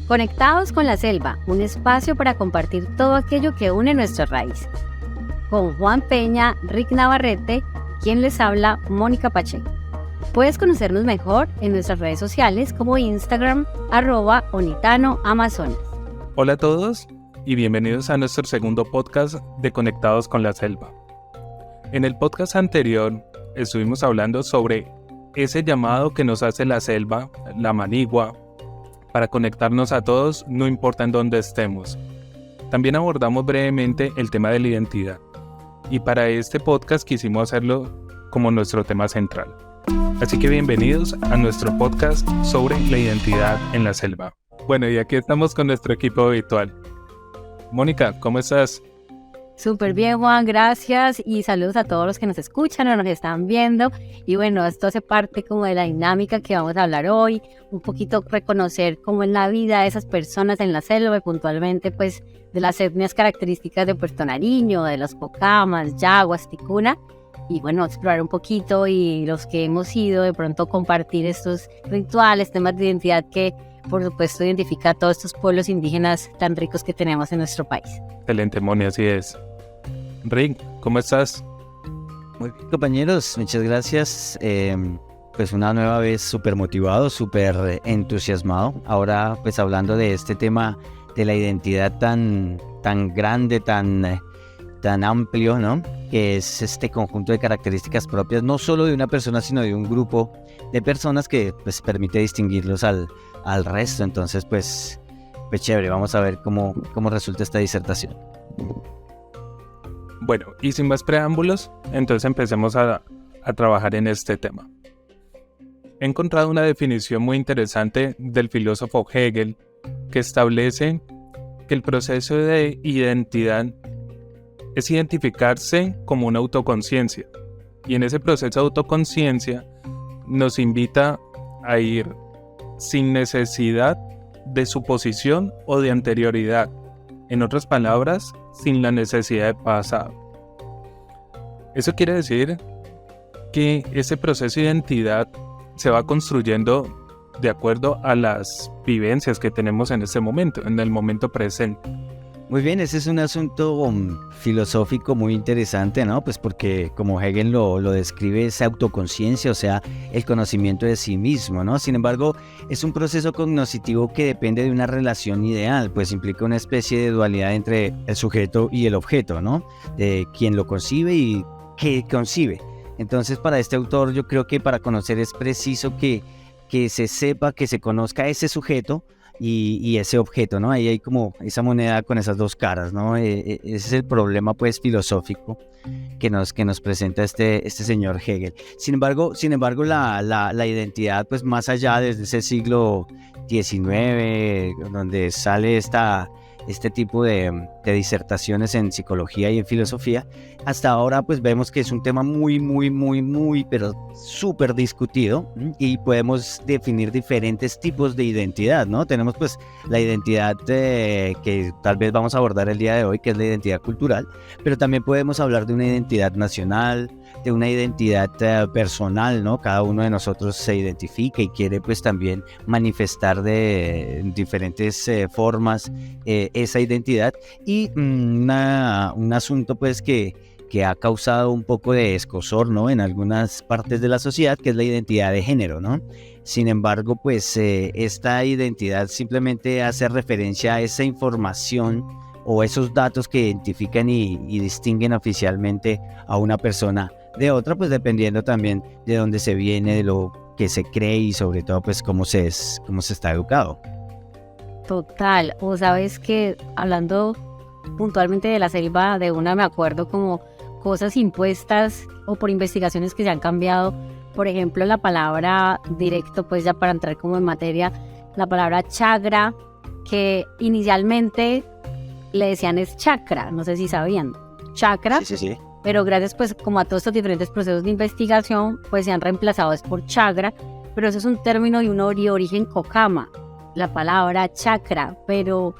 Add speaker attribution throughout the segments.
Speaker 1: Conectados con la selva, un espacio para compartir todo aquello que une nuestras raíces. Con Juan Peña, Rick Navarrete, quien les habla, Mónica Pacheco. Puedes conocernos mejor en nuestras redes sociales como Instagram, @onitanoamazonas.
Speaker 2: Hola a todos y bienvenidos a nuestro segundo podcast de Conectados con la Selva. En el podcast anterior estuvimos hablando sobre ese llamado que nos hace la selva, la manigua, para conectarnos a todos, no importa en dónde estemos. También abordamos brevemente el tema de la identidad. Y para este podcast quisimos hacerlo como nuestro tema central. Así que bienvenidos a nuestro podcast sobre la identidad en la selva. Bueno, y aquí estamos con nuestro equipo habitual. Mónica, ¿cómo estás?
Speaker 1: Súper bien, Juan, gracias y saludos a todos los que nos escuchan o nos están viendo. Y bueno, esto hace parte como de la dinámica que vamos a hablar hoy, un poquito reconocer cómo es la vida de esas personas en la selva y puntualmente pues de las etnias características de Puerto Nariño, de los Pocamas, Yaguas, Ticuna. Y bueno, explorar un poquito y los que hemos ido de pronto compartir estos rituales, temas de identidad que por supuesto identifica a todos estos pueblos indígenas tan ricos que tenemos en nuestro país.
Speaker 2: Excelente, Moni, así es. Rick, ¿cómo estás?
Speaker 3: Muy bien, compañeros, muchas gracias. Pues una nueva vez súper motivado, súper entusiasmado. Ahora pues hablando de este tema de la identidad tan grande, tan amplio, ¿no? Que es este conjunto de características propias, no solo de una persona, sino de un grupo de personas que pues permite distinguirlos al resto. Entonces pues chévere, vamos a ver cómo resulta esta disertación.
Speaker 2: Bueno, y sin más preámbulos, entonces empecemos a trabajar en este tema. He encontrado una definición muy interesante del filósofo Hegel que establece que el proceso de identidad es identificarse como una autoconciencia. Y en ese proceso de autoconciencia nos invita a ir sin necesidad de suposición o de anterioridad. En otras palabras, sin la necesidad de pasado. Eso quiere decir que ese proceso de identidad se va construyendo de acuerdo a las vivencias que tenemos en este momento, en el momento presente.
Speaker 3: Muy bien, ese es un asunto filosófico muy interesante, ¿no? Pues porque como Hegel lo describe, es autoconciencia, o sea, el conocimiento de sí mismo, ¿no? Sin embargo, es un proceso cognitivo que depende de una relación ideal, pues implica una especie de dualidad entre el sujeto y el objeto, ¿no? De quien lo concibe y qué concibe. Entonces, para este autor, yo creo que para conocer es preciso que se sepa, que se conozca ese sujeto y ese objeto, ¿no? Ahí hay como esa moneda con esas dos caras, ¿no? Ese es el problema, pues, filosófico que nos presenta este señor Hegel. Sin embargo, la identidad, pues, más allá desde ese siglo XIX, donde sale este tipo de disertaciones en psicología y en filosofía, hasta ahora pues vemos que es un tema muy, pero súper discutido, y podemos definir diferentes tipos de identidad, ¿no? Tenemos pues la identidad que tal vez vamos a abordar el día de hoy, que es la identidad cultural, pero también podemos hablar de una identidad nacional, de una identidad personal, ¿no? Cada uno de nosotros se identifica y quiere pues también manifestar de diferentes formas esa identidad, y un asunto pues que ha causado un poco de escozor, ¿no? En algunas partes de la sociedad, que es la identidad de género, ¿no? Sin embargo, pues esta identidad simplemente hace referencia a esa información o esos datos que identifican y distinguen oficialmente a una persona de otra, pues dependiendo también de dónde se viene, de lo que se cree y sobre todo pues cómo se está educado.
Speaker 1: Total, o sabes que hablando puntualmente de la selva, de una me acuerdo como cosas impuestas o por investigaciones que se han cambiado. Por ejemplo, la palabra directo, pues ya para entrar como en materia, la palabra chagra, que inicialmente le decían es chakra, no sé si sabían, chakra,
Speaker 3: Sí.
Speaker 1: Pero gracias pues como a todos estos diferentes procesos de investigación, pues se han reemplazado por chagra, pero eso es un término de un origen cocama, la palabra chakra, pero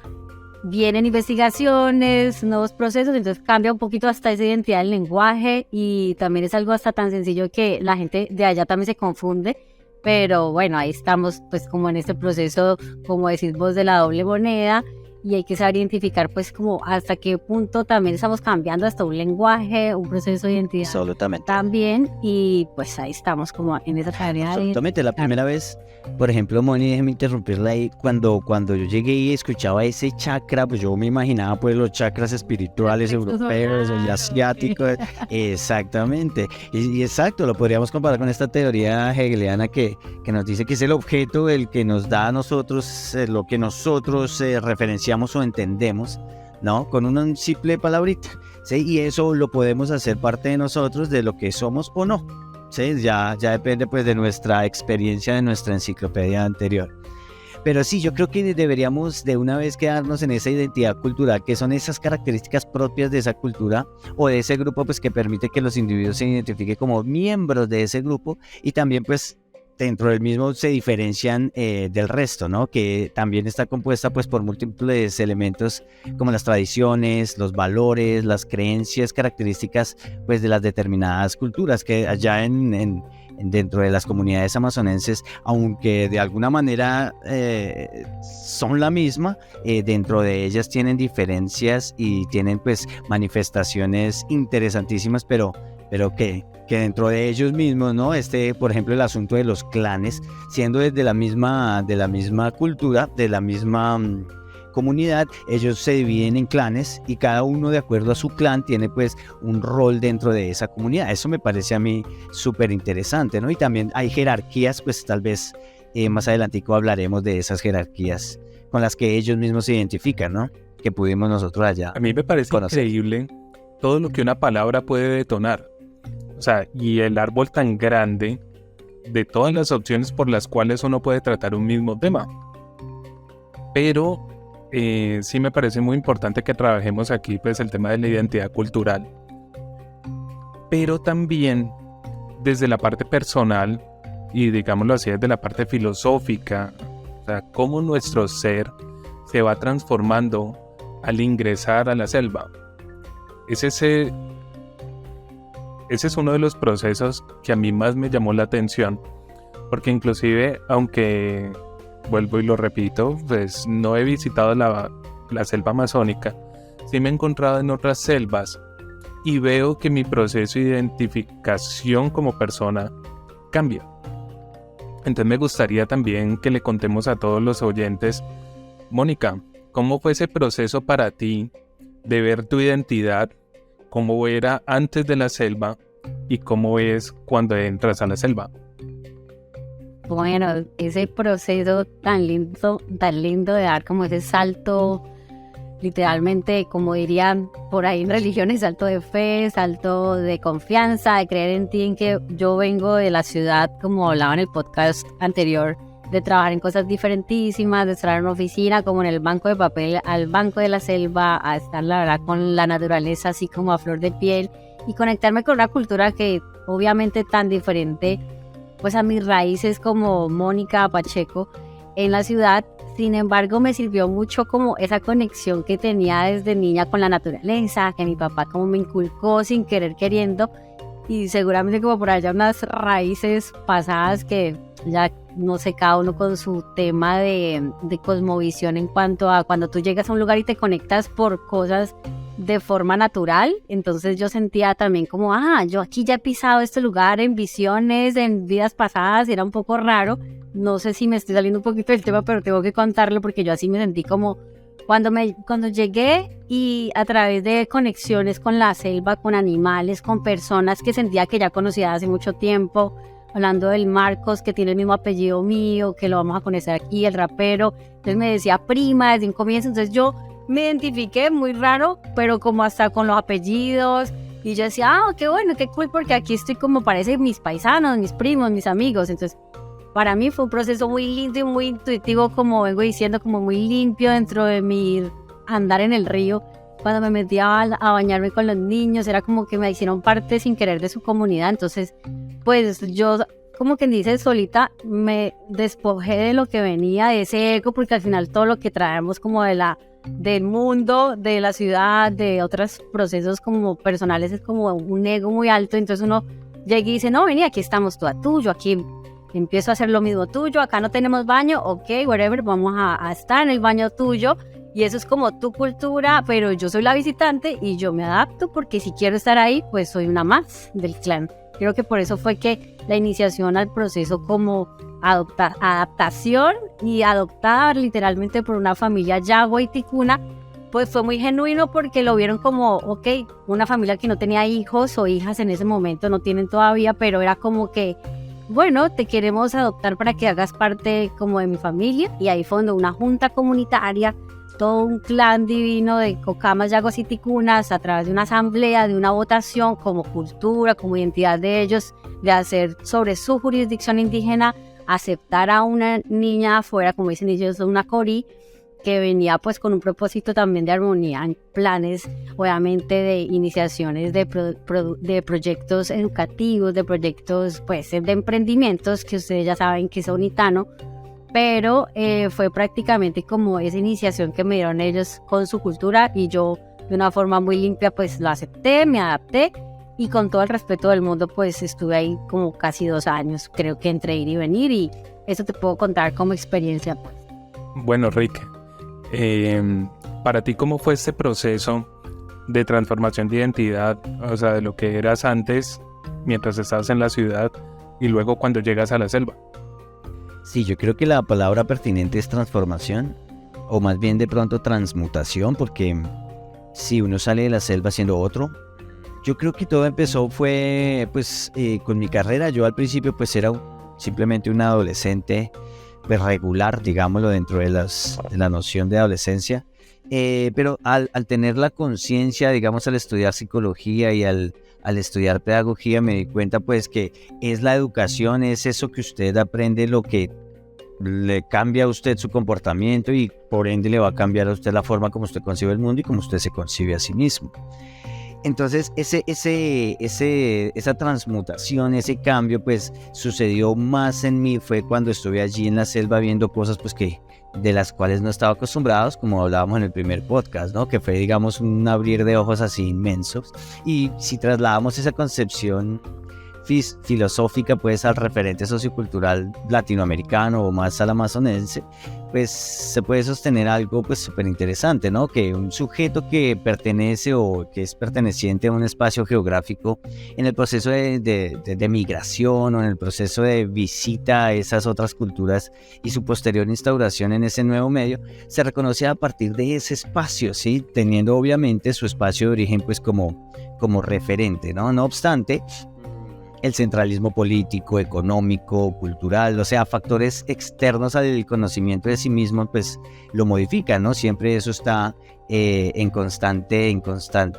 Speaker 1: vienen investigaciones, nuevos procesos, entonces cambia un poquito hasta esa identidad del lenguaje, y también es algo hasta tan sencillo que la gente de allá también se confunde, pero bueno, ahí estamos pues como en este proceso, como decís vos, de la doble moneda, y hay que saber identificar pues como hasta qué punto también estamos cambiando hasta un lenguaje, un proceso de identidad
Speaker 3: Absolutamente.
Speaker 1: también, y pues ahí estamos como en esa tarea.
Speaker 3: Absolutamente, la primera vez, por ejemplo, Moni, déjeme interrumpirla ahí, cuando yo llegué y escuchaba ese chakra, pues yo me imaginaba pues los chakras espirituales europeos y asiáticos, exactamente, y exacto, lo podríamos comparar con esta teoría hegeliana que nos dice que es el objeto el que nos da a nosotros lo que nosotros referenciamos o entendemos, ¿no? Con una simple palabrita, ¿sí? Y eso lo podemos hacer parte de nosotros, de lo que somos o no. Sí, ya depende pues de nuestra experiencia, de nuestra enciclopedia anterior. Pero sí, yo creo que deberíamos de una vez quedarnos en esa identidad cultural, que son esas características propias de esa cultura o de ese grupo, pues que permite que los individuos se identifiquen como miembros de ese grupo, y también pues dentro del mismo se diferencian del resto, ¿no? Que también está compuesta pues por múltiples elementos como las tradiciones, los valores, las creencias, características pues de las determinadas culturas que allá dentro de las comunidades amazonenses, aunque de alguna manera son la misma, dentro de ellas tienen diferencias y tienen pues manifestaciones interesantísimas, pero que dentro de ellos mismos, ¿no? Por ejemplo, el asunto de los clanes, siendo desde la misma cultura, de la misma comunidad, ellos se dividen en clanes y cada uno de acuerdo a su clan tiene pues un rol dentro de esa comunidad. Eso me parece a mí súper interesante, ¿no? Y también hay jerarquías, pues tal vez más adelantico hablaremos de esas jerarquías con las que ellos mismos se identifican, ¿no? Que pudimos nosotros allá
Speaker 2: A mí me parece
Speaker 3: conocer.
Speaker 2: increíble todo lo que una palabra puede detonar. O sea, y el árbol tan grande de todas las opciones por las cuales uno puede tratar un mismo tema. Pero sí me parece muy importante que trabajemos aquí pues el tema de la identidad cultural. Pero también desde la parte personal y digámoslo así, desde la parte filosófica, o sea, cómo nuestro ser se va transformando al ingresar a la selva. Ese es uno de los procesos que a mí más me llamó la atención, porque inclusive, aunque vuelvo y lo repito, pues no he visitado la selva amazónica, sí me he encontrado en otras selvas y veo que mi proceso de identificación como persona cambia. Entonces me gustaría también que le contemos a todos los oyentes, Mónica, ¿cómo fue ese proceso para ti de ver tu identidad? ¿Cómo era antes de la selva y cómo es cuando entras a la selva?
Speaker 1: Bueno, ese proceso tan lindo de dar como ese salto, literalmente, como dirían por ahí en religiones, salto de fe, salto de confianza, de creer en ti, en que yo vengo de la ciudad, como hablaba en el podcast anterior, de trabajar en cosas diferentísimas, de estar en una oficina como en el banco de papel, al banco de la selva, a estar la verdad con la naturaleza así como a flor de piel y conectarme con una cultura que obviamente tan diferente pues a mis raíces como Mónica Pacheco en la ciudad. Sin embargo, me sirvió mucho como esa conexión que tenía desde niña con la naturaleza, que mi papá como me inculcó sin querer queriendo, y seguramente como por allá unas raíces pasadas que ya no sé, cada uno con su tema de cosmovisión en cuanto a cuando tú llegas a un lugar y te conectas por cosas de forma natural. Entonces yo sentía también como, yo aquí ya he pisado este lugar en visiones, en vidas pasadas, y era un poco raro. No sé si me estoy saliendo un poquito del tema, pero tengo que contarlo porque yo así me sentí como cuando llegué, y a través de conexiones con la selva, con animales, con personas que sentía que ya conocía hace mucho tiempo, hablando del Marcos, que tiene el mismo apellido mío, que lo vamos a conocer aquí, el rapero. Entonces me decía prima desde un comienzo, entonces yo me identifiqué muy raro, pero como hasta con los apellidos, y yo decía, qué bueno, qué cool, porque aquí estoy como parece mis paisanos, mis primos, mis amigos. Entonces para mí fue un proceso muy lindo y muy intuitivo, como vengo diciendo, como muy limpio dentro de mi andar en el río. Cuando me metía a bañarme con los niños, era como que me hicieron parte sin querer de su comunidad. Entonces, pues yo, como quien dice, solita me despojé de lo que venía, de ese ego, porque al final todo lo que traemos como del mundo, de la ciudad, de otros procesos como personales, es como un ego muy alto. Entonces uno llega y dice, no, vení, aquí estamos tú a tuyo, aquí empiezo a hacer lo mismo tuyo, acá no tenemos baño, ok, whatever, vamos a estar en el baño tuyo, y eso es como tu cultura, pero yo soy la visitante y yo me adapto porque si quiero estar ahí, pues soy una más del clan. Creo que por eso fue que la iniciación al proceso como adaptación y adoptada literalmente por una familia Yagua y Ticuna, pues fue muy genuino porque lo vieron como, ok, una familia que no tenía hijos o hijas en ese momento, no tienen todavía, pero era como que, bueno, te queremos adoptar para que hagas parte como de mi familia. Y ahí fue donde una junta comunitaria, todo un clan divino de Cocamas, Yaguas y Ticunas, a través de una asamblea, de una votación como cultura, como identidad de ellos, de hacer sobre su jurisdicción indígena, aceptar a una niña afuera, como dicen ellos, una cori, que venía pues con un propósito también de armonía en planes, obviamente de iniciaciones de proyectos educativos, de proyectos pues de emprendimientos, que ustedes ya saben que son Itano, pero fue prácticamente como esa iniciación que me dieron ellos con su cultura y yo de una forma muy limpia pues lo acepté, me adapté y con todo el respeto del mundo pues estuve ahí como casi 2 años, creo que entre ir y venir, y eso te puedo contar como experiencia pues.
Speaker 2: Bueno, Rick, para ti, ¿cómo fue este proceso de transformación de identidad? O sea, de lo que eras antes, mientras estabas en la ciudad, y luego cuando llegas a la selva.
Speaker 3: Sí, yo creo que la palabra pertinente es transformación, o más bien de pronto transmutación, porque si uno sale de la selva siendo otro, yo creo que todo empezó fue pues con mi carrera. Yo al principio pues era simplemente un adolescente pues, regular, digámoslo, dentro de la noción de adolescencia, pero al tener la conciencia, digamos, al estudiar psicología y al estudiar pedagogía, me di cuenta pues que es la educación, es eso que usted aprende, lo que le cambia a usted su comportamiento y por ende le va a cambiar a usted la forma como usted concibe el mundo y como usted se concibe a sí mismo. Entonces esa transmutación, ese cambio pues sucedió más en mí fue cuando estuve allí en la selva viendo cosas pues que de las cuales no estaba acostumbrados, como hablábamos en el primer podcast, ¿no? Que fue digamos un abrir de ojos así inmensos. Y si trasladamos esa concepción filosófica pues al referente sociocultural latinoamericano o más al amazonense, pues se puede sostener algo pues súper interesante, ¿no? Que un sujeto que pertenece o que es perteneciente a un espacio geográfico en el proceso de migración o en el proceso de visita a esas otras culturas y su posterior instauración en ese nuevo medio, se reconoce a partir de ese espacio, ¿sí? Teniendo obviamente su espacio de origen pues como referente, ¿no? No obstante, el centralismo político, económico, cultural, o sea, factores externos al conocimiento de sí mismo, pues lo modifican, ¿no? Siempre eso está en constante,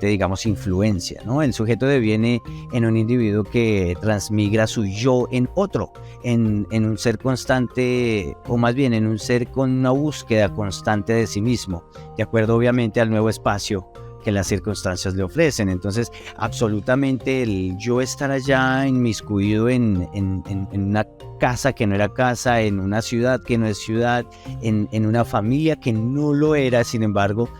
Speaker 3: digamos, influencia, ¿no? El sujeto deviene en un individuo que transmigra su yo en otro, en un ser constante, o más bien en un ser con una búsqueda constante de sí mismo, de acuerdo obviamente al nuevo espacio que las circunstancias le ofrecen. Entonces, absolutamente el yo estar allá inmiscuido en una casa que no era casa, en una ciudad que no es ciudad, en una familia que no lo era, sin embargo,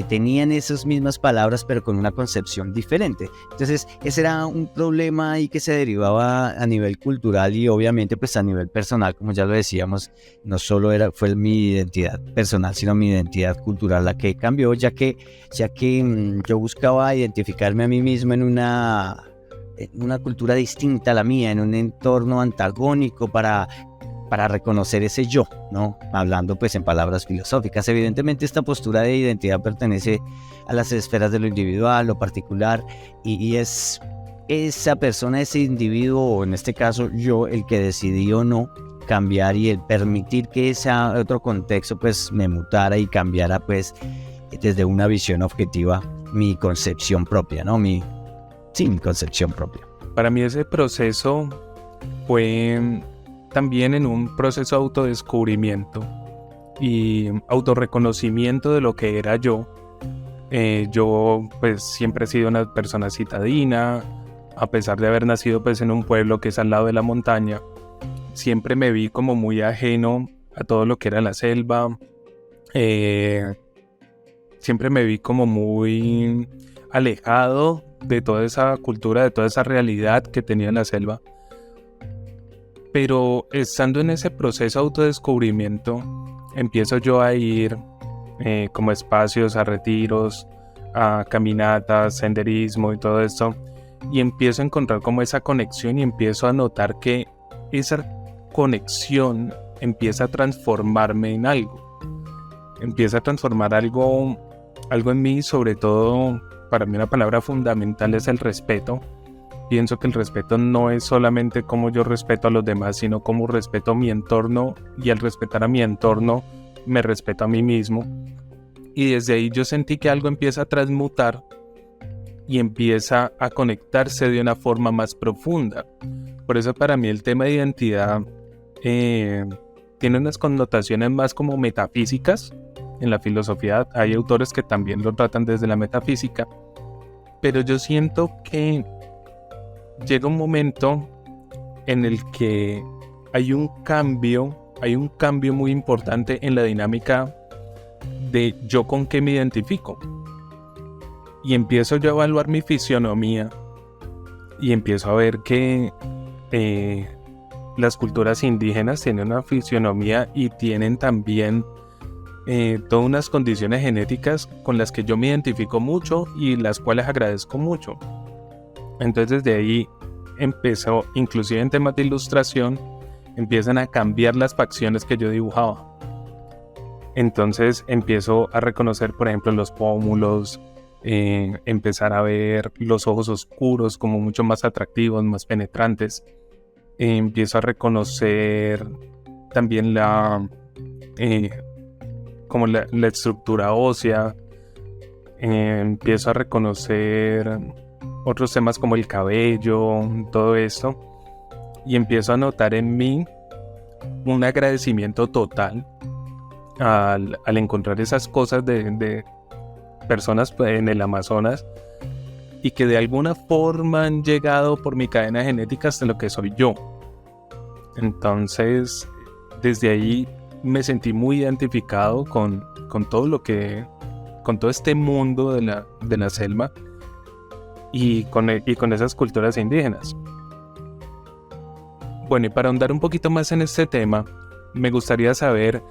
Speaker 3: tenían esas mismas palabras pero con una concepción diferente. Entonces ese era un problema ahí que se derivaba a nivel cultural y obviamente pues a nivel personal, como ya lo decíamos, no solo fue mi identidad personal sino mi identidad cultural la que cambió, ya que yo buscaba identificarme a mí mismo en una cultura distinta a la mía, en un entorno antagónico para reconocer ese yo, ¿no? Hablando pues en palabras filosóficas. Evidentemente esta postura de identidad pertenece a las esferas de lo individual, lo particular, y es esa persona, ese individuo, o en este caso yo, el que decidí o no cambiar y el permitir que ese otro contexto pues me mutara y cambiara pues desde una visión objetiva mi concepción propia, ¿no? Mi concepción propia.
Speaker 2: Para mí ese proceso fue también en un proceso de autodescubrimiento y autorreconocimiento de lo que era yo. Yo pues siempre he sido una persona citadina, a pesar de haber nacido pues en un pueblo que es al lado de la montaña. Siempre me vi como muy ajeno a todo lo que era la selva. Siempre me vi como muy alejado de toda esa cultura, de toda esa realidad que tenía la selva. Pero estando en ese proceso de autodescubrimiento, empiezo yo a ir como espacios, a retiros, a caminatas, senderismo y todo esto, y empiezo a encontrar como esa conexión y empiezo a notar que esa conexión empieza a transformarme en algo. Empieza a transformar algo en mí, sobre todo para mí una palabra fundamental es el respeto. Pienso que el respeto no es solamente cómo yo respeto a los demás, sino cómo respeto mi entorno, y al respetar a mi entorno me respeto a mí mismo. Y desde ahí yo sentí que algo empieza a transmutar y empieza a conectarse de una forma más profunda. Por eso para mí el tema de identidad tiene unas connotaciones más como metafísicas. En la filosofía hay autores que también lo tratan desde la metafísica, pero yo siento que llega un momento en el que hay un cambio muy importante en la dinámica de yo con qué me identifico. Y empiezo yo a evaluar mi fisionomía y empiezo a ver que las culturas indígenas tienen una fisionomía y tienen también todas unas condiciones genéticas con las que yo me identifico mucho y las cuales agradezco mucho. Entonces desde ahí empezó, inclusive en temas de ilustración, empiezan a cambiar las facciones que yo dibujaba. Entonces empiezo a reconocer, por ejemplo, los pómulos, empezar a ver los ojos oscuros como mucho más atractivos, más penetrantes. Empiezo a reconocer también como la estructura ósea. Empiezo a reconocer otros temas como el cabello, todo esto, y empiezo a notar en mí un agradecimiento total al encontrar esas cosas de personas en el Amazonas, y que de alguna forma han llegado por mi cadena genética hasta lo que soy yo. Entonces desde ahí me sentí muy identificado con todo con todo este mundo de la selva y con esas culturas indígenas. Bueno, y para ahondar un poquito más en este tema, me gustaría saber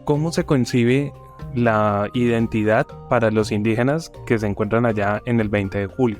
Speaker 2: cómo se concibe la identidad para los indígenas que se encuentran allá en el 20 de julio.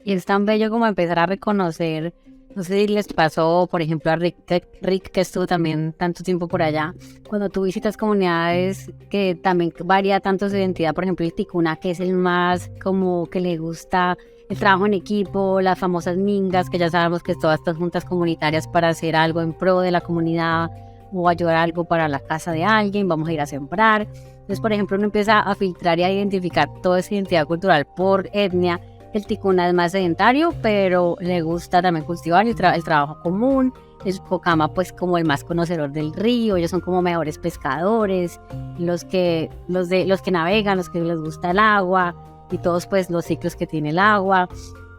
Speaker 1: Y es tan bello como empezar a reconocer, no sé si les pasó, por ejemplo, a Rick, que estuvo también tanto tiempo por allá, cuando tú visitas comunidades que también varía tanto su identidad, por ejemplo, el ticuna, que es el más como que le gusta el trabajo en equipo, las famosas mingas, que ya sabemos que es todas estas juntas comunitarias para hacer algo en pro de la comunidad o ayudar algo para la casa de alguien, vamos a ir a sembrar. Entonces, por ejemplo, uno empieza a filtrar y a identificar toda esa identidad cultural por etnia. El ticuna es más sedentario, pero le gusta también cultivar el trabajo común. El pocama, pues, como el más conocedor del río, ellos son como mejores pescadores, los que navegan, los que les gusta el agua y todos, pues, los ciclos que tiene el agua.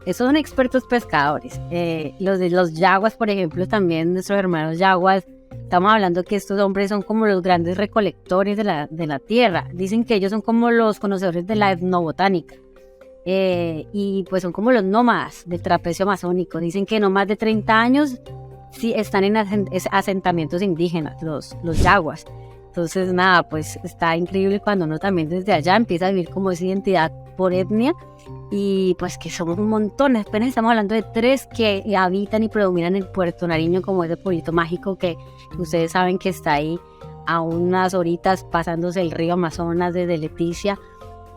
Speaker 1: Esos son expertos pescadores. Los yaguas, por ejemplo, también nuestros hermanos yaguas, estamos hablando que estos hombres son como los grandes recolectores de la tierra. Dicen que ellos son como los conocedores de la etnobotánica. Y pues son como los nómadas del trapecio amazónico. Dicen que no más de 30 años sí están en asentamientos indígenas, los yaguas. Entonces nada, pues está increíble cuando uno también desde allá empieza a vivir como esa identidad por etnia, y pues que somos un montón. Apenas estamos hablando de 3 que habitan y predominan en Puerto Nariño, como ese pueblito mágico que ustedes saben que está ahí a unas horitas pasándose el río Amazonas desde Leticia.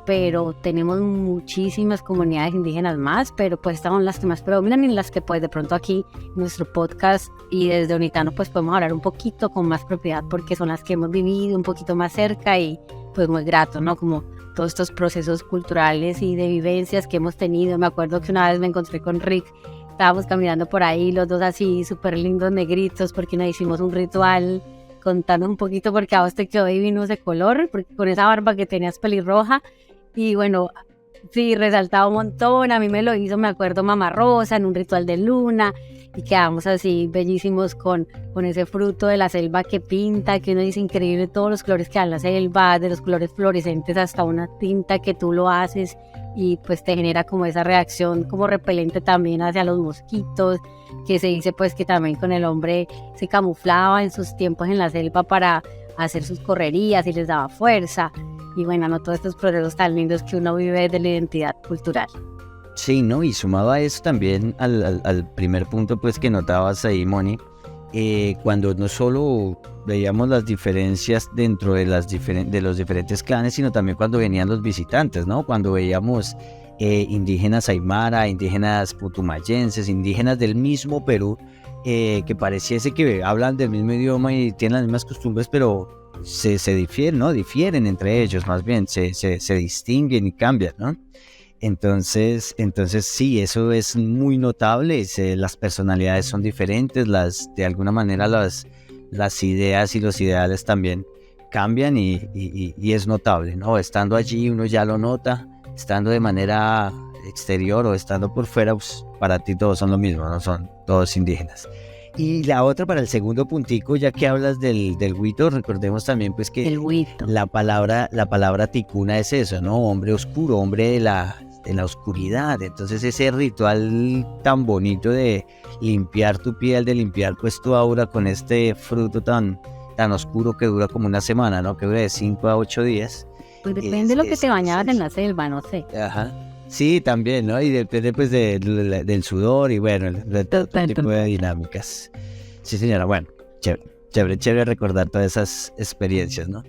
Speaker 1: Pero tenemos muchísimas comunidades indígenas más, pero pues estas son las que más predominan y las que pues de pronto aquí en nuestro podcast y desde Unitano pues podemos hablar un poquito con más propiedad, porque son las que hemos vivido un poquito más cerca y pues muy grato, ¿no? Como todos estos procesos culturales y de vivencias que hemos tenido. Me acuerdo que una vez me encontré con Rick, estábamos caminando por ahí, los dos así súper lindos, negritos, porque nos hicimos un ritual contando un poquito porque a vos te quedó divino ese color, porque con esa barba que tenías pelirroja. Y bueno, sí, resaltaba un montón. A mí me lo hizo, me acuerdo, Mamá Rosa en un ritual de luna, y quedamos así bellísimos con ese fruto de la selva que pinta, que uno dice increíble todos los colores que da la selva, de los colores fluorescentes hasta una tinta que tú lo haces y pues te genera como esa reacción como repelente también hacia los mosquitos, que se dice pues que también con el hombre se camuflaba en sus tiempos en la selva para hacer sus correrías y les daba fuerza. Y bueno, no todos estos procesos tan lindos que uno vive de la identidad cultural.
Speaker 3: Sí, ¿no? Y sumado a eso también al primer punto pues que notabas ahí, Moni, cuando no solo veíamos las diferencias dentro de los diferentes clanes, sino también cuando venían los visitantes, ¿no? Cuando veíamos indígenas aymara, indígenas putumayenses, indígenas del mismo Perú, que pareciese que hablan del mismo idioma y tienen las mismas costumbres, pero se difieren, ¿no? Difieren entre ellos, más bien, se distinguen y cambian, ¿no? Entonces sí, eso es muy notable. Las personalidades son diferentes, de alguna manera las ideas y los ideales también cambian y es notable, ¿no? Estando allí uno ya lo nota, estando de manera exterior o estando por fuera, pues, para ti todos son lo mismo, ¿no? Son todos indígenas. Y la otra, para el segundo puntico, ya que hablas del huito, recordemos también pues que
Speaker 1: el huito.
Speaker 3: La palabra ticuna es eso, ¿no? Hombre oscuro, hombre de la oscuridad. Entonces ese ritual tan bonito de limpiar tu piel, de limpiar pues tu aura con este fruto tan oscuro que dura como una semana, ¿no? Que dura de 5 a 8 días.
Speaker 1: Pues depende de lo que te bañabas en la selva, no sé.
Speaker 3: Ajá. Sí, también, ¿no? Y depende pues del sudor y bueno, de todo tipo de dinámicas. Sí, señora, bueno, chévere recordar todas esas experiencias, ¿no?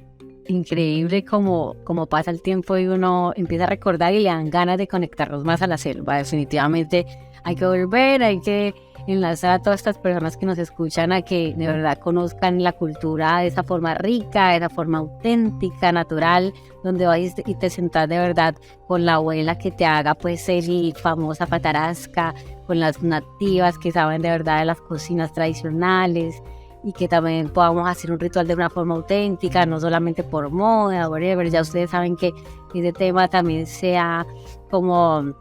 Speaker 1: Increíble como pasa el tiempo y uno empieza a recordar y le dan ganas de conectarnos más a la selva. Definitivamente hay que volver, hay que enlazar a todas estas personas que nos escuchan a que de verdad conozcan la cultura de esa forma rica, de esa forma auténtica, natural, donde vas y te sentás de verdad con la abuela que te haga pues el famosa patarasca, con las nativas que saben de verdad de las cocinas tradicionales, y que también podamos hacer un ritual de una forma auténtica, no solamente por moda, whatever. Ya ustedes saben que ese tema también sea como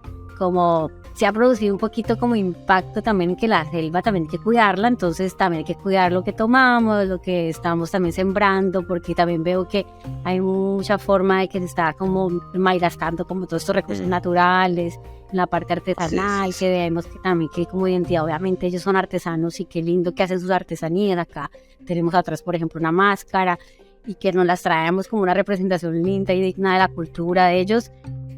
Speaker 1: se ha producido un poquito como impacto también en que la selva también hay que cuidarla, entonces también hay que cuidar lo que tomamos, lo que estamos también sembrando, porque también veo que hay mucha forma de que se está como malgastando como todos estos recursos naturales, en la parte artesanal, que vemos que también que como identidad, obviamente ellos son artesanos y qué lindo que hacen sus artesanías. Acá tenemos atrás, por ejemplo, una máscara y que nos las traemos como una representación linda y digna de la cultura de ellos,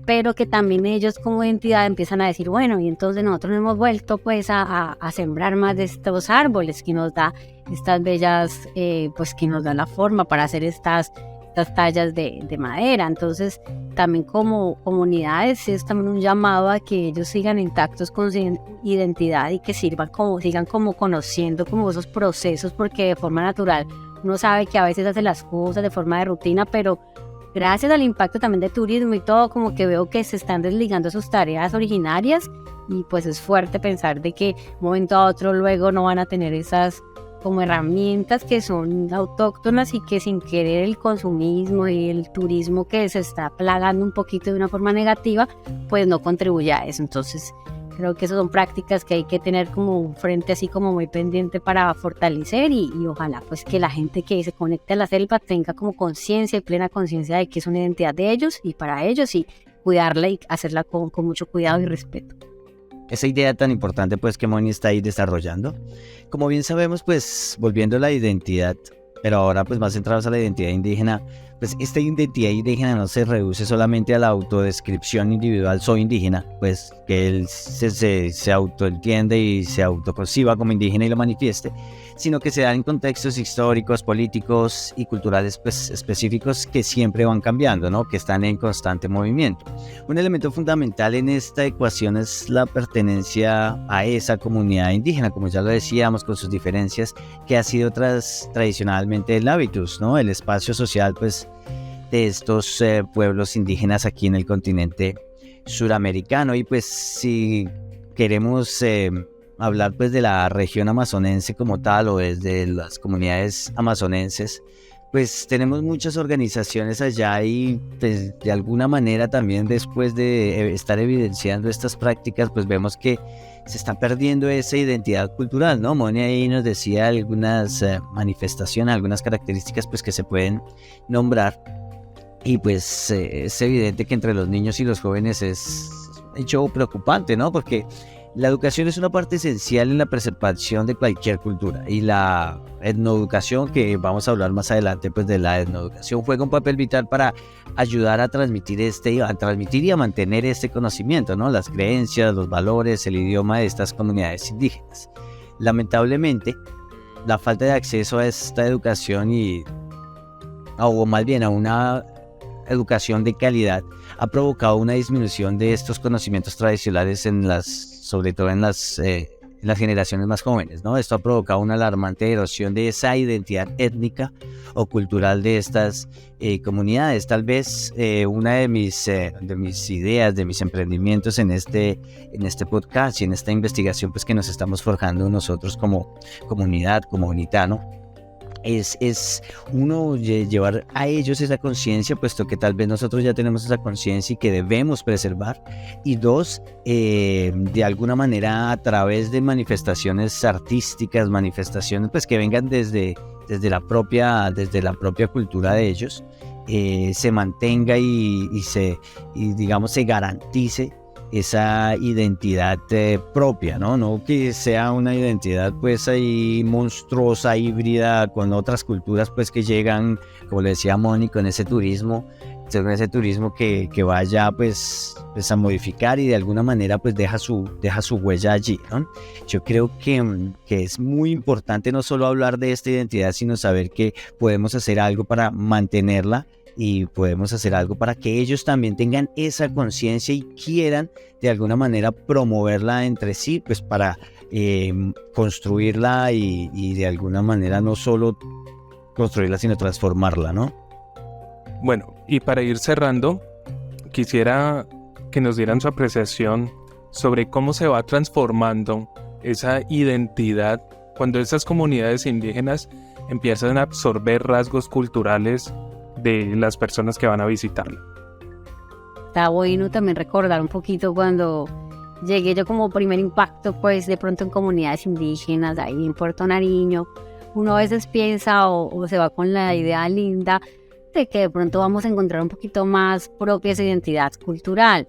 Speaker 1: pero que también ellos como identidad empiezan a decir, bueno, y entonces nosotros hemos vuelto pues a sembrar más de estos árboles que nos da estas bellas, pues que nos dan la forma para hacer estas tallas de madera. Entonces también como comunidades es también un llamado a que ellos sigan intactos con su identidad y que sigan como conociendo como esos procesos, porque de forma natural uno sabe que a veces hace las cosas de forma de rutina, pero gracias al impacto también de turismo y todo, como que veo que se están desligando sus tareas originarias y pues es fuerte pensar de que de un momento a otro luego no van a tener esas como herramientas que son autóctonas y que sin querer el consumismo y el turismo que se está plagando un poquito de una forma negativa, pues no contribuye a eso. Entonces creo que esas son prácticas que hay que tener como un frente así como muy pendiente para fortalecer y ojalá pues que la gente que se conecte a la selva tenga como conciencia y plena conciencia de que es una identidad de ellos y para ellos, y cuidarla y hacerla con mucho cuidado y respeto.
Speaker 3: Esa idea tan importante pues que Moni está ahí desarrollando. Como bien sabemos, pues volviendo a la identidad, pero ahora pues más centrados a la identidad indígena, pues esta identidad indígena no se reduce solamente a la autodescripción individual, soy indígena, pues que él se autoentiende y se autoconciba como indígena y lo manifieste, sino que se da en contextos históricos, políticos y culturales pues específicos que siempre van cambiando, ¿no? Que están en constante movimiento. Un elemento fundamental en esta ecuación es la pertenencia a esa comunidad indígena, como ya lo decíamos, con sus diferencias, que ha sido tradicionalmente el hábitus, ¿no? El espacio social pues de estos pueblos indígenas aquí en el continente suramericano. Y pues si queremos hablar pues de la región amazonense como tal o desde las comunidades amazonenses, pues tenemos muchas organizaciones allá y pues, de alguna manera también después de estar evidenciando estas prácticas, pues vemos que se está perdiendo esa identidad cultural, ¿no? Moni ahí nos decía algunas manifestaciones, algunas características pues que se pueden nombrar. Y pues es evidente que entre los niños y los jóvenes es un hecho preocupante, ¿no? Porque la educación es una parte esencial en la preservación de cualquier cultura, y la etnoeducación, que vamos a hablar más adelante, pues de la etnoeducación, juega un papel vital para ayudar a transmitir y a mantener este conocimiento, ¿no? Las creencias, los valores, el idioma de estas comunidades indígenas. Lamentablemente, la falta de acceso a esta educación o más bien a una educación de calidad ha provocado una disminución de estos conocimientos tradicionales sobre todo en las generaciones más jóvenes, ¿no? Esto ha provocado una alarmante erosión de esa identidad étnica o cultural de estas comunidades. Tal vez una de mis ideas, de mis emprendimientos en este podcast y en esta investigación pues que nos estamos forjando nosotros como comunidad, como unitano, es uno llevar a ellos esa conciencia, puesto que tal vez nosotros ya tenemos esa conciencia y que debemos preservar. Y dos, de alguna manera a través de manifestaciones artísticas, manifestaciones pues que vengan desde la propia cultura de ellos, se mantenga y digamos se garantice esa identidad propia, ¿no? No que sea una identidad pues ahí monstruosa, híbrida con otras culturas pues que llegan, como le decía Moni, con ese turismo que vaya pues a modificar y de alguna manera pues deja su huella allí, ¿no? Yo creo que es muy importante no solo hablar de esta identidad, sino saber que podemos hacer algo para mantenerla, y podemos hacer algo para que ellos también tengan esa conciencia y quieran de alguna manera promoverla entre sí, pues para construirla y de alguna manera no solo construirla, sino transformarla, ¿no?
Speaker 2: Bueno, y para ir cerrando, quisiera que nos dieran su apreciación sobre cómo se va transformando esa identidad cuando esas comunidades indígenas empiezan a absorber rasgos culturales de las personas que van a visitarla.
Speaker 1: Está bueno también recordar un poquito cuando llegué yo como primer impacto, pues de pronto en comunidades indígenas, ahí en Puerto Nariño. Uno a veces piensa o se va con la idea linda de que de pronto vamos a encontrar un poquito más propia esa identidad cultural.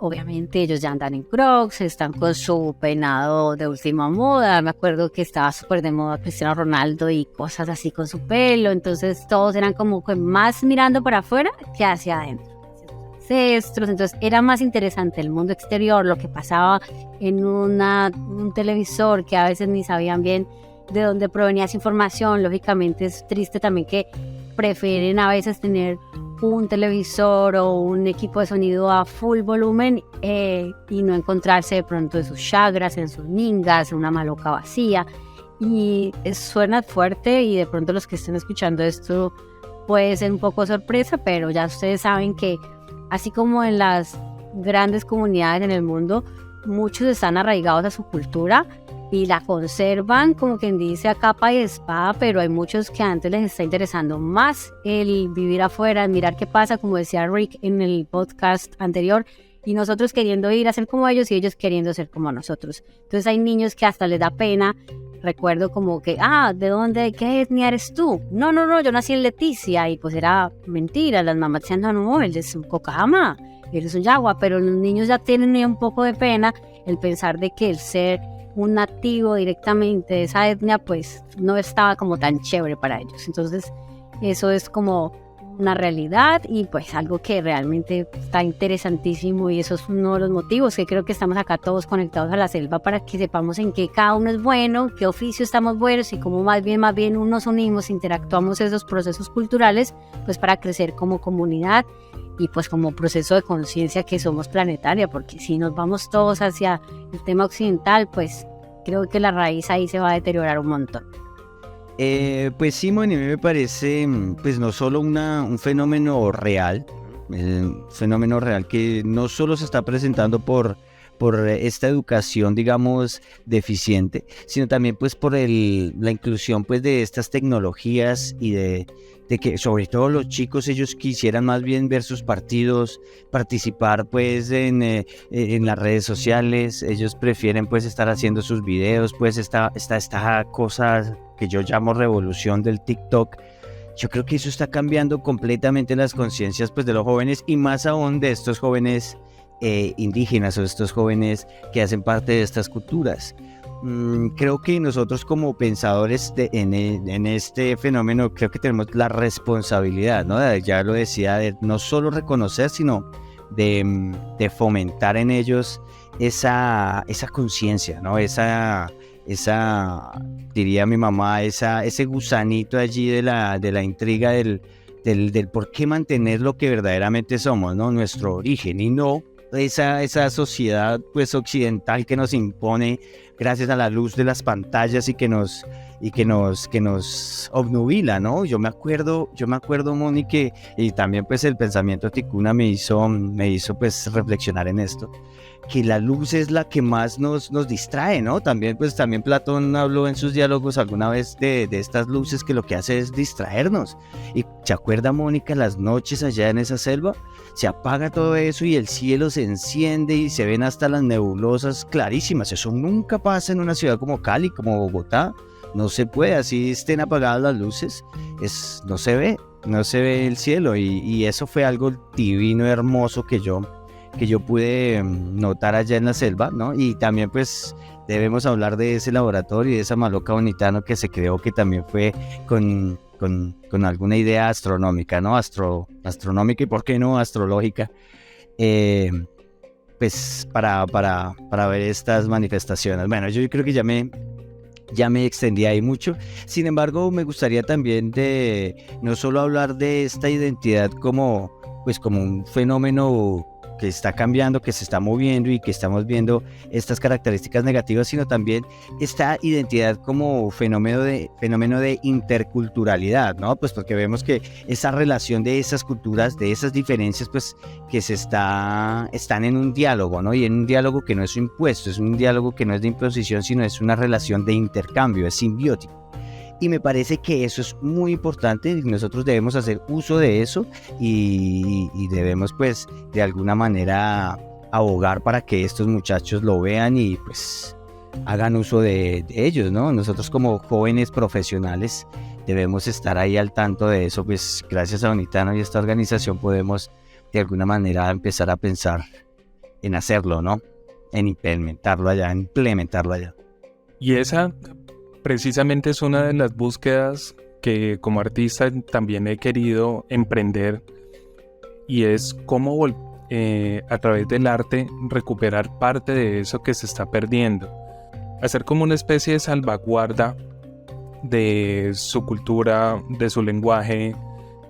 Speaker 1: Obviamente ellos ya andan en Crocs, están con su peinado de última moda. Me acuerdo que estaba súper de moda Cristiano Ronaldo y cosas así con su pelo. Entonces todos eran como que más mirando para afuera que hacia adentro, hacia sus ancestros. Entonces era más interesante el mundo exterior, lo que pasaba en un televisor, que a veces ni sabían bien de dónde provenía esa información. Lógicamente es triste también que prefieren a veces tener un televisor o un equipo de sonido a full volumen y no encontrarse de pronto en sus chagras, en sus ningas, en una maloca vacía. Y suena fuerte y de pronto los que estén escuchando esto puede ser un poco sorpresa, pero ya ustedes saben que así como en las grandes comunidades en el mundo, muchos están arraigados a su cultura y la conservan, como quien dice, a capa y espada, pero hay muchos que antes les está interesando más el vivir afuera, el mirar qué pasa, como decía Rick en el podcast anterior, y nosotros queriendo ir a ser como ellos y ellos queriendo ser como nosotros. Entonces hay niños que hasta les da pena. Recuerdo como que, ¿de dónde, qué etnia eres tú? No, yo nací en Leticia, y pues era mentira. Las mamás decían, no, él es un Cocama, él es un Yagua, pero los niños ya tienen un poco de pena el pensar de que el ser un nativo directamente de esa etnia pues no estaba como tan chévere para ellos. Entonces eso es como una realidad y pues algo que realmente está interesantísimo, y eso es uno de los motivos que creo que estamos acá todos conectados a la selva, para que sepamos en qué cada uno es bueno, qué oficio estamos buenos y cómo más bien nos unimos, interactuamos esos procesos culturales pues para crecer como comunidad y pues como proceso de conciencia que somos planetaria, porque si nos vamos todos hacia el tema occidental, pues creo que la raíz ahí se va a deteriorar un montón.
Speaker 3: Pues sí, Moni, a mí me parece pues no solo un fenómeno real que no solo se está presentando por esta educación, digamos, deficiente, sino también pues por la inclusión pues de estas tecnologías y de que sobre todo los chicos, ellos quisieran más bien ver sus partidos, participar pues en las redes sociales. Ellos prefieren pues estar haciendo sus videos, pues esta cosa que yo llamo revolución del TikTok, yo creo que eso está cambiando completamente las conciencias pues, de los jóvenes y más aún de estos jóvenes indígenas o estos jóvenes que hacen parte de estas culturas. Creo que nosotros como pensadores en este fenómeno, creo que tenemos la responsabilidad, ¿no? Ya lo decía, de no solo reconocer, sino de fomentar en ellos esa conciencia, ¿no? Esa, diría mi mamá, ese gusanito allí de la intriga del por qué mantener lo que verdaderamente somos, ¿no? Nuestro origen, y no esa sociedad pues occidental que nos impone gracias a la luz de las pantallas y que nos obnubila, ¿no? Yo me acuerdo, Moni, y también pues el pensamiento ticuna me hizo pues reflexionar en esto, que la luz es la que más nos distrae, ¿no? También Platón habló en sus diálogos alguna vez de estas luces que lo que hace es distraernos. Y ¿se acuerda, Mónica, las noches allá en esa selva? Se apaga todo eso y el cielo se enciende y se ven hasta las nebulosas clarísimas. Eso nunca pasa en una ciudad como Cali, como Bogotá. No se puede, así estén apagadas las luces, no se ve el cielo, y eso fue algo divino, hermoso que yo pude notar allá en la selva, ¿no? Y también pues debemos hablar de ese laboratorio y de esa maloca bonitano que se creó, que también fue con alguna idea astronómica, ¿no? Astronómica y por qué no astrológica, pues para ver estas manifestaciones. Bueno, yo creo que ya me extendí ahí mucho. Sin embargo, me gustaría también de no solo hablar de esta identidad como un fenómeno que está cambiando, que se está moviendo y que estamos viendo estas características negativas, sino también esta identidad como fenómeno de interculturalidad, ¿no? Pues porque vemos que esa relación de esas culturas, de esas diferencias, pues que están en un diálogo, ¿no? Y en un diálogo que no es impuesto, es un diálogo que no es de imposición, sino es una relación de intercambio, es simbiótico. Y me parece que eso es muy importante y nosotros debemos hacer uso de eso y debemos pues de alguna manera abogar para que estos muchachos lo vean y pues hagan uso de ellos, ¿no? Nosotros como jóvenes profesionales debemos estar ahí al tanto de eso, pues gracias a Bonitano y esta organización podemos de alguna manera empezar a pensar en hacerlo, ¿no? En implementarlo allá.
Speaker 2: Y esa precisamente es una de las búsquedas que como artista también he querido emprender, y es cómo a través del arte recuperar parte de eso que se está perdiendo, hacer como una especie de salvaguarda de su cultura, de su lenguaje,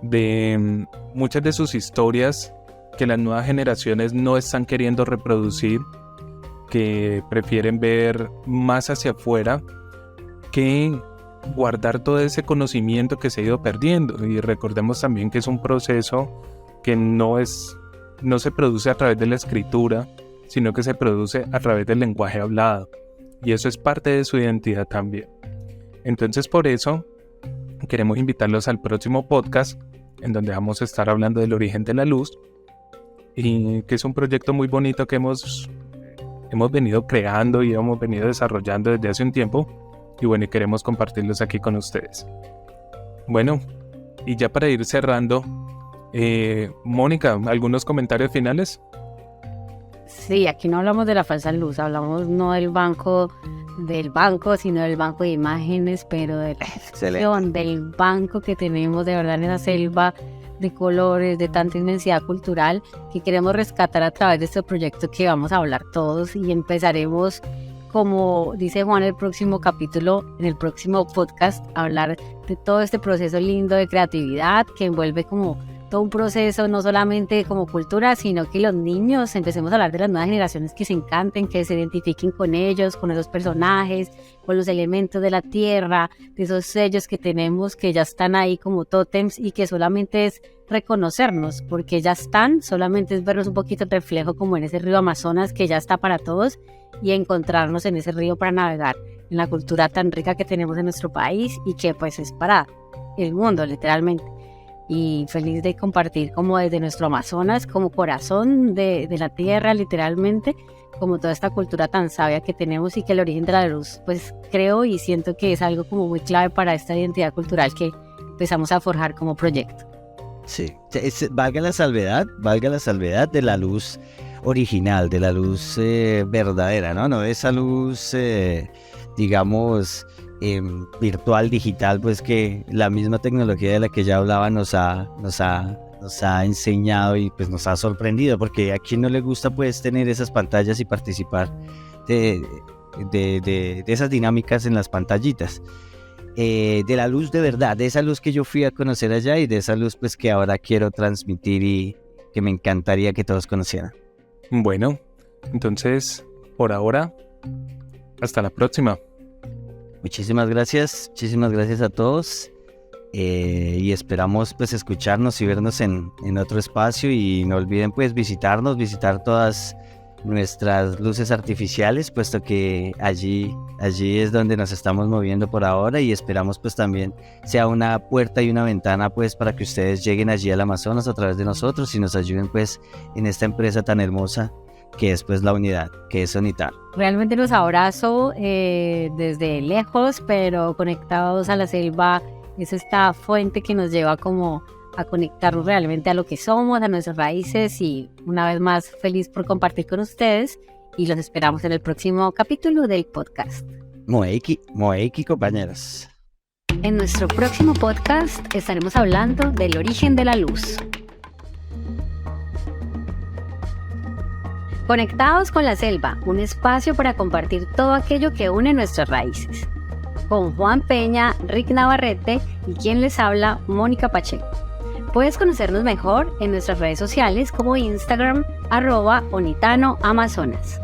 Speaker 2: de muchas de sus historias que las nuevas generaciones no están queriendo reproducir, que prefieren ver más hacia afuera que guardar todo ese conocimiento que se ha ido perdiendo. Y recordemos también que es un proceso que no se produce a través de la escritura, sino que se produce a través del lenguaje hablado, y eso es parte de su identidad también. Entonces, por eso queremos invitarlos al próximo podcast, en donde vamos a estar hablando del origen de la luz, y que es un proyecto muy bonito que hemos venido creando y hemos venido desarrollando desde hace un tiempo. Y bueno, queremos compartirlos aquí con ustedes. Bueno, y ya para ir cerrando, Mónica, ¿algunos comentarios finales?
Speaker 1: Sí, aquí no hablamos de la falsa luz, hablamos no del banco, sino del banco de imágenes, pero de la excepción del banco que tenemos de verdad en esa selva de colores, de tanta inmensidad cultural, que queremos rescatar a través de este proyecto que vamos a hablar todos, y empezaremos, como dice Juan, el próximo capítulo, en el próximo podcast, hablar de todo este proceso lindo de creatividad que envuelve como todo un proceso, no solamente como cultura, sino que los niños empecemos a hablar de las nuevas generaciones, que se encanten, que se identifiquen con ellos, con esos personajes, con los elementos de la tierra, de esos sellos que tenemos que ya están ahí como tótems, y que solamente es reconocernos, porque ya están, solamente es vernos un poquito el reflejo como en ese río Amazonas que ya está para todos, y encontrarnos en ese río para navegar en la cultura tan rica que tenemos en nuestro país y que pues es para el mundo literalmente. Y feliz de compartir como desde nuestro Amazonas, como corazón de la tierra literalmente, como toda esta cultura tan sabia que tenemos, y que el origen de la luz pues creo y siento que es algo como muy clave para esta identidad cultural que empezamos a forjar como proyecto.
Speaker 3: Sí, valga la salvedad de la luz original, de la luz verdadera, ¿no? No de esa luz, digamos, virtual, digital, pues que la misma tecnología de la que ya hablaba nos ha enseñado y pues nos ha sorprendido, porque a quien no le gusta pues tener esas pantallas y participar de esas dinámicas en las pantallitas. De la luz de verdad, de esa luz que yo fui a conocer allá y de esa luz pues que ahora quiero transmitir y que me encantaría que todos conocieran.
Speaker 2: Bueno, entonces, por ahora, hasta la próxima.
Speaker 3: Muchísimas gracias a todos y esperamos pues escucharnos y vernos en otro espacio, y no olviden pues visitar todas nuestras luces artificiales, puesto que allí es donde nos estamos moviendo por ahora, y esperamos pues también sea una puerta y una ventana pues para que ustedes lleguen allí al Amazonas a través de nosotros y nos ayuden pues en esta empresa tan hermosa que es pues la unidad, que es Onitan.
Speaker 1: Realmente los abrazo desde lejos, pero conectados a la selva. Es esta fuente que nos lleva como a conectarnos realmente a lo que somos, a nuestras raíces, y una vez más feliz por compartir con ustedes, y los esperamos en el próximo capítulo del podcast.
Speaker 3: Moeiki, compañeros.
Speaker 1: En nuestro próximo podcast estaremos hablando del origen de la luz. Conectados con la selva, un espacio para compartir todo aquello que une nuestras raíces. Con Juan Peña, Rick Navarrete y quien les habla, Mónica Pacheco. Puedes conocernos mejor en nuestras redes sociales como Instagram, @OnitanoAmazonas.